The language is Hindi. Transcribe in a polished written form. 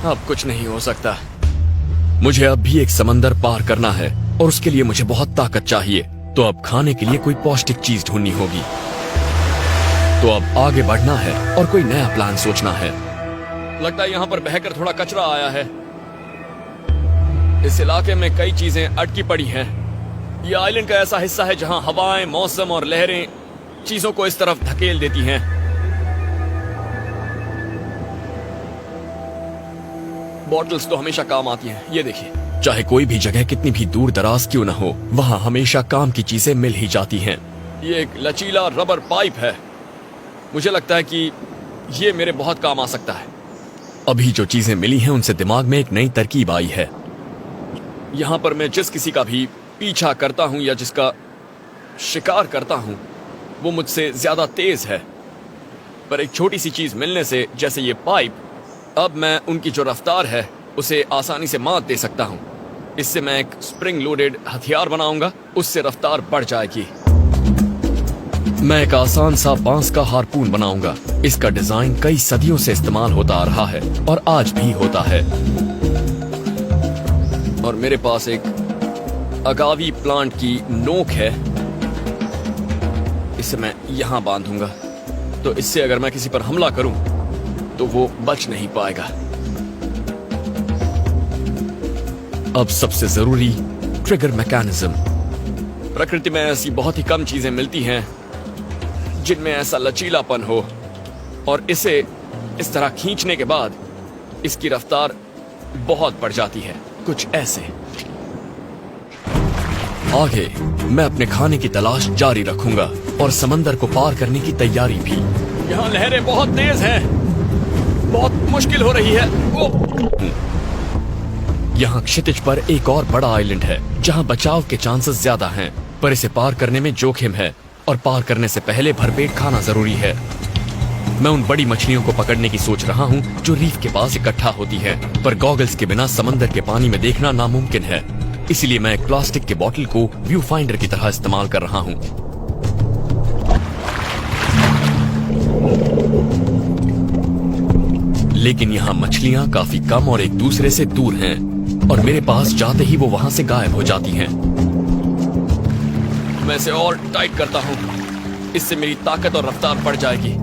अब कुछ नहीं हो सकता। मुझे अब भी एक समंदर पार करना है और उसके लिए मुझे बहुत ताकत चाहिए। तो अब खाने के लिए कोई पौष्टिक चीज ढूंढनी होगी। तो अब आगे बढ़ना है और कोई नया प्लान सोचना है। लगता है यहाँ पर बहकर थोड़ा कचरा आया है। इस इलाके में कई चीजें अटकी पड़ी हैं। यह आइलैंड का ऐसा हिस्सा है जहां हवाएं, मौसम और लहरें चीजों को इस तरफ धकेल देती हैं। बॉटल्स तो हमेशा काम आती हैं, ये देखिए। चाहे कोई भी जगह कितनी भी दूर दराज क्यों न हो, वहां हमेशा काम की चीजें मिल ही जाती हैं। ये एक लचीला रबर पाइप है। मुझे लगता है कि ये मेरे बहुत काम आ सकता है। अभी जो चीजें मिली हैं उनसे दिमाग में एक नई तरकीब आई है। यहां पर मैं जिस किसी का भी पीछा करता हूं या जिसका शिकार करता हूं, वो मुझसे ज्यादा तेज है। पर एक छोटी सी चीज मिलने से, जैसे ये पाइप, अब मैं उनकी जो रफ्तार है उसे आसानी से मात दे सकता हूं। इससे मैं एक स्प्रिंग लोडेड हथियार बनाऊंगा, उससे रफ्तार बढ़ जाएगी। मैं एक आसान सा बांस का हारपून बनाऊंगा। इसका डिजाइन कई सदियों से इस्तेमाल होता आ रहा है और आज भी होता है। और मेरे पास एक अगावी प्लांट की नोक है। इसे मैं यहां बांधूंगा, तो इससे अगर मैं किसी पर हमला करूं तो वो बच नहीं पाएगा। अब सबसे जरूरी ट्रिगर मैकेनिज्म। प्रकृति में ऐसी बहुत ही कम चीजें मिलती हैं जिनमें ऐसा लचीलापन हो, और इसे इस तरह खींचने के बाद इसकी रफ्तार बहुत बढ़ जाती है, कुछ ऐसे। आगे मैं अपने खाने की तलाश जारी रखूंगा और समंदर को पार करने की तैयारी भी। यहाँ लहरें बहुत तेज हैं, बहुत मुश्किल हो रही है। यहाँ क्षितिज पर एक और बड़ा आइलैंड है जहाँ बचाव के चांसेस ज्यादा हैं, पर इसे पार करने में जोखिम है और पार करने से पहले भरपेट खाना जरूरी है। मैं उन बड़ी मछलियों को पकड़ने की सोच रहा हूँ जो रीफ के पास इकट्ठा होती है, पर गॉगल्स के बिना समंदर के पानी में देखना नामुमकिन है। इसीलिए मैं एक प्लास्टिक के बोतल को व्यू फाइंडर की तरह इस्तेमाल कर रहा हूँ। लेकिन यहाँ मछलियाँ काफी कम और एक दूसरे से दूर हैं, और मेरे पास जाते ही वो वहां से गायब हो जाती हैं। मैं इसे और टाइट करता हूँ, इससे मेरी ताकत और रफ्तार बढ़ जाएगी।